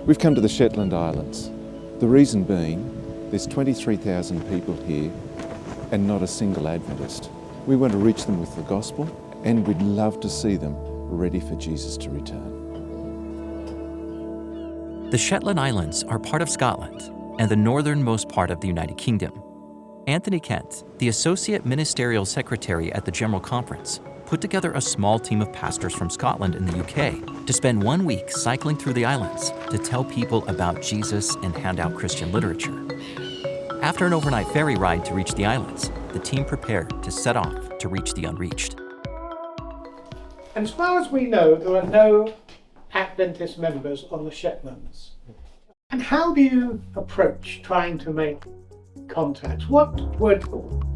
We've come to the Shetland Islands. The reason being, there's 23,000 people here and not a single Adventist. We want to reach them with the gospel, and we'd love to see them ready for Jesus to return. The Shetland Islands are part of Scotland and the northernmost part of the United Kingdom. Anthony Kent, the Associate Ministerial Secretary at the General Conference, put together a small team of pastors from Scotland and the UK to spend 1 week cycling through the islands to tell people about Jesus and hand out Christian literature. After an overnight ferry ride to reach the islands, the team prepared to set off to reach the unreached. And as far as we know, there are no Adventist members on the Shetlands. And how do you approach trying to make contacts? What would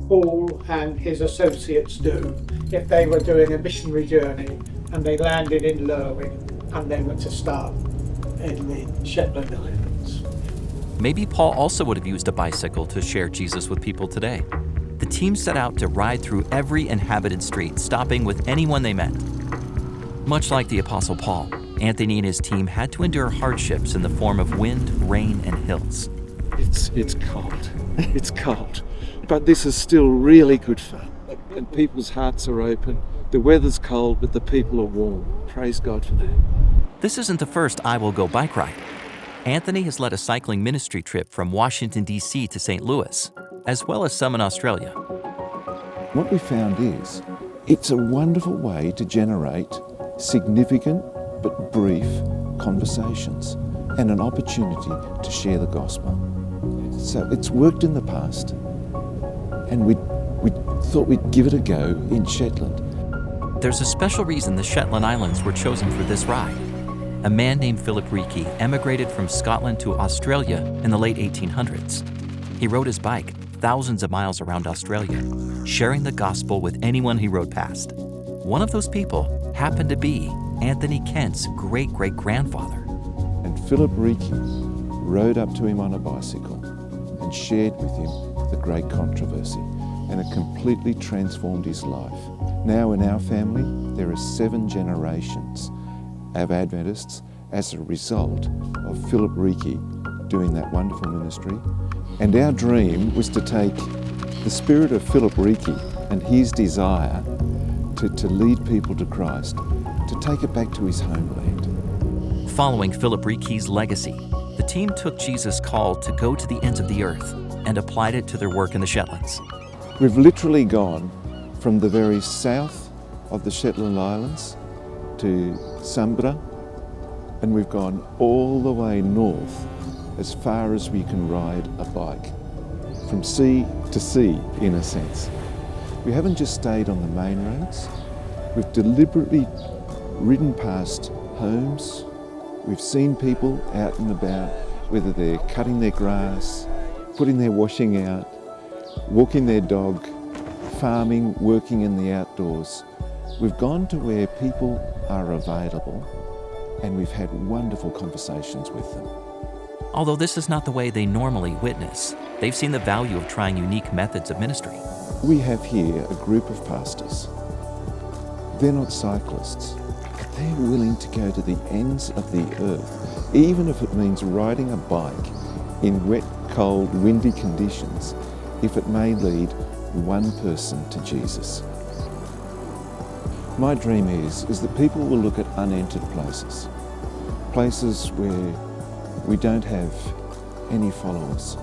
Paul and his associates do if they were doing a missionary journey and they landed in Lerwick and they were to start in the Shetland Islands? Maybe Paul also would have used a bicycle to share Jesus with people today. The team set out to ride through every inhabited street, stopping with anyone they met. Much like the Apostle Paul, Anthony and his team had to endure hardships in the form of wind, rain, and hills. It's cold. It's cold. But this is still really good fun. And people's hearts are open. The weather's cold, but the people are warm. Praise God for that. This isn't the first I Will Go bike ride. Anthony has led a cycling ministry trip from Washington, D.C. to St. Louis, as well as some in Australia. What we found is, it's a wonderful way to generate significant but brief conversations and an opportunity to share the gospel. So it's worked in the past, and we thought we'd give it a go in Shetland. There's a special reason the Shetland Islands were chosen for this ride. A man named Philip Reiki emigrated from Scotland to Australia in the late 1800s. He rode his bike thousands of miles around Australia, sharing the gospel with anyone he rode past. One of those people happened to be Anthony Kent's great-great-grandfather. And Philip Reiki rode up to him on a bicycle and shared with him the great controversy, and it completely transformed his life. Now in our family, there are 7 generations of Adventists as a result of Philip Reiki doing that wonderful ministry. And our dream was to take the spirit of Philip Reiki and his desire to lead people to Christ, to take it back to his homeland. Following Philip Reiki's legacy, the team took Jesus' call to go to the ends of the earth and applied it to their work in the Shetlands. We've literally gone from the very south of the Shetland Islands to Sambra, and we've gone all the way north as far as we can ride a bike, from sea to sea in a sense. We haven't just stayed on the main roads, we've deliberately ridden past homes. We've seen people out and about, whether they're cutting their grass, putting their washing out, walking their dog, farming, working in the outdoors. We've gone to where people are available, and we've had wonderful conversations with them. Although this is not the way they normally witness, they've seen the value of trying unique methods of ministry. We have here a group of pastors. They're not cyclists, but they're willing to go to the ends of the earth, even if it means riding a bike in wet, cold, windy conditions, if it may lead one person to Jesus. My dream is that people will look at unentered places, places where we don't have any followers,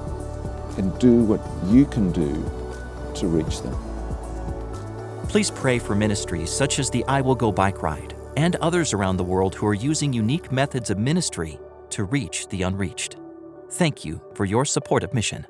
and do what you can do to reach them. Please pray for ministries such as the I Will Go bike ride and others around the world who are using unique methods of ministry to reach the unreached. Thank you for your support of mission.